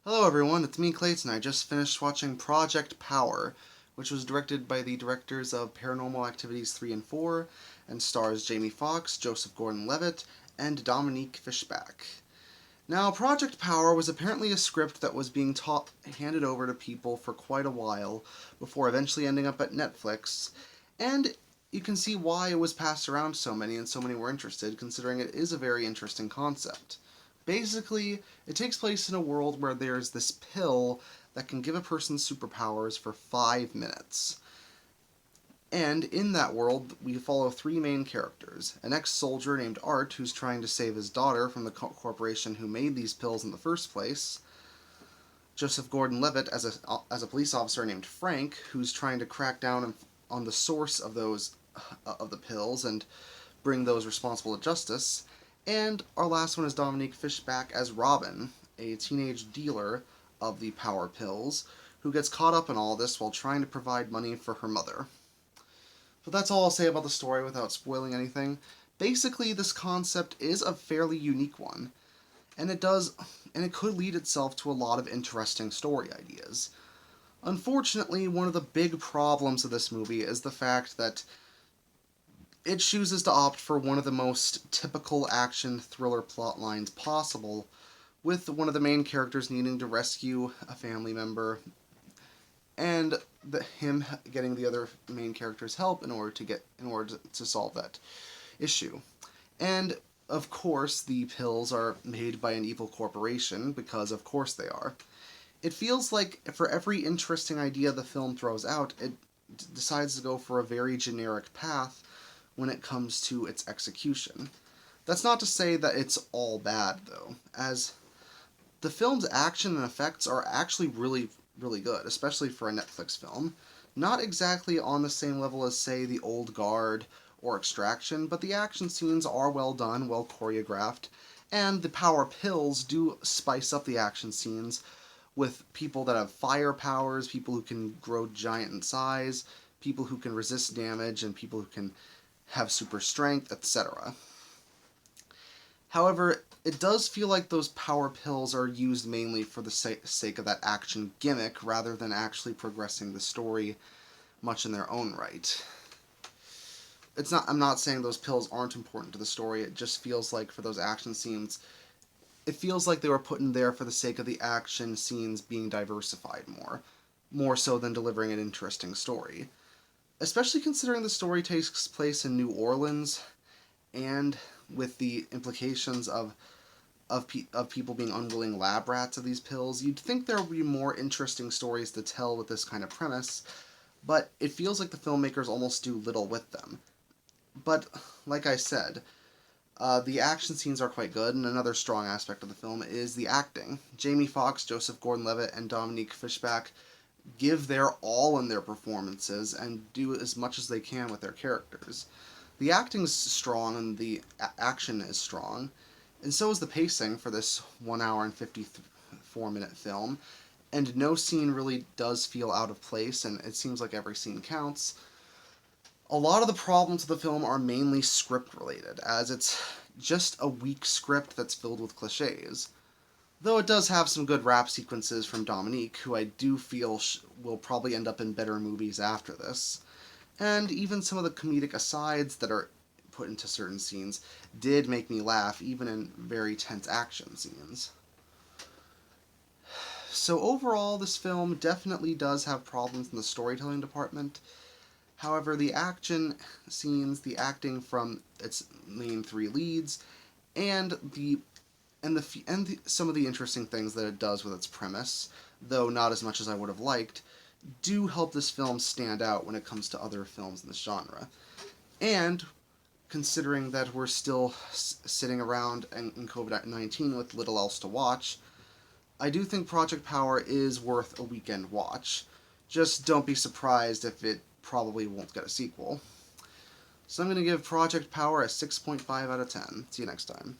Hello everyone, it's me Clayton. I just finished watching Project Power, which was directed by the directors of Paranormal Activities 3 and 4, and stars Jamie Foxx, Joseph Gordon-Levitt, and Dominique Fishback. Now, Project Power was apparently a script that was being handed over to people for quite a while, before eventually ending up at Netflix, and you can see why it was passed around to so many and so many were interested, considering it is a very interesting concept. Basically, it takes place in a world where there's this pill that can give a person superpowers for 5 minutes. And in that world, we follow three main characters. An ex-soldier named Art, who's trying to save his daughter from the corporation who made these pills in the first place. Joseph Gordon-Levitt as a police officer named Frank, who's trying to crack down on the source of the pills and bring those responsible to justice. And our last one is Dominique Fishback as Robin, a teenage dealer of the power pills, who gets caught up in all this while trying to provide money for her mother. But that's all I'll say about the story without spoiling anything. Basically, this concept is a fairly unique one, and it could lead itself to a lot of interesting story ideas. Unfortunately, one of the big problems of this movie is the fact that it chooses to opt for one of the most typical action thriller plot lines possible, with one of the main characters needing to rescue a family member, and him getting the other main character's help in order to solve that issue. And of course, the pills are made by an evil corporation, because of course they are. It feels like for every interesting idea the film throws out, it decides to go for a very generic path when it comes to its execution. That's not to say that it's all bad, though, as the film's action and effects are actually really, really good, especially for a Netflix film. Not exactly on the same level as, say, The Old Guard or Extraction, but the action scenes are well done, well choreographed, and the power pills do spice up the action scenes with people that have fire powers, people who can grow giant in size, people who can resist damage, and people who can have super strength, etc. However, it does feel like those power pills are used mainly for the sake of that action gimmick rather than actually progressing the story much in their own right. I'm not saying those pills aren't important to the story, it just feels like for those action scenes, it feels like they were put in there for the sake of the action scenes being diversified more so than delivering an interesting story. Especially considering the story takes place in New Orleans, and with the implications of people being unwilling lab rats of these pills, you'd think there would be more interesting stories to tell with this kind of premise, but it feels like the filmmakers almost do little with them. But, like I said, the action scenes are quite good, and another strong aspect of the film is the acting. Jamie Foxx, Joseph Gordon-Levitt, and Dominique Fishback give their all in their performances and do as much as they can with their characters. The acting's strong and the action is strong, and so is the pacing for this 1 hour and 54-minute film, and no scene really does feel out of place, and it seems like every scene counts. A lot of the problems of the film are mainly script related, as it's just a weak script that's filled with cliches. Though it does have some good rap sequences from Dominique, who I do feel will probably end up in better movies after this. And even some of the comedic asides that are put into certain scenes did make me laugh, even in very tense action scenes. So overall, this film definitely does have problems in the storytelling department. However, the action scenes, the acting from its main three leads, and some of the interesting things that it does with its premise, though not as much as I would have liked, do help this film stand out when it comes to other films in this genre. And considering that we're still sitting around in COVID-19 with little else to watch, I do think Project Power is worth a weekend watch. Just don't be surprised if it probably won't get a sequel. So I'm going to give Project Power a 6.5 out of 10. See you next time.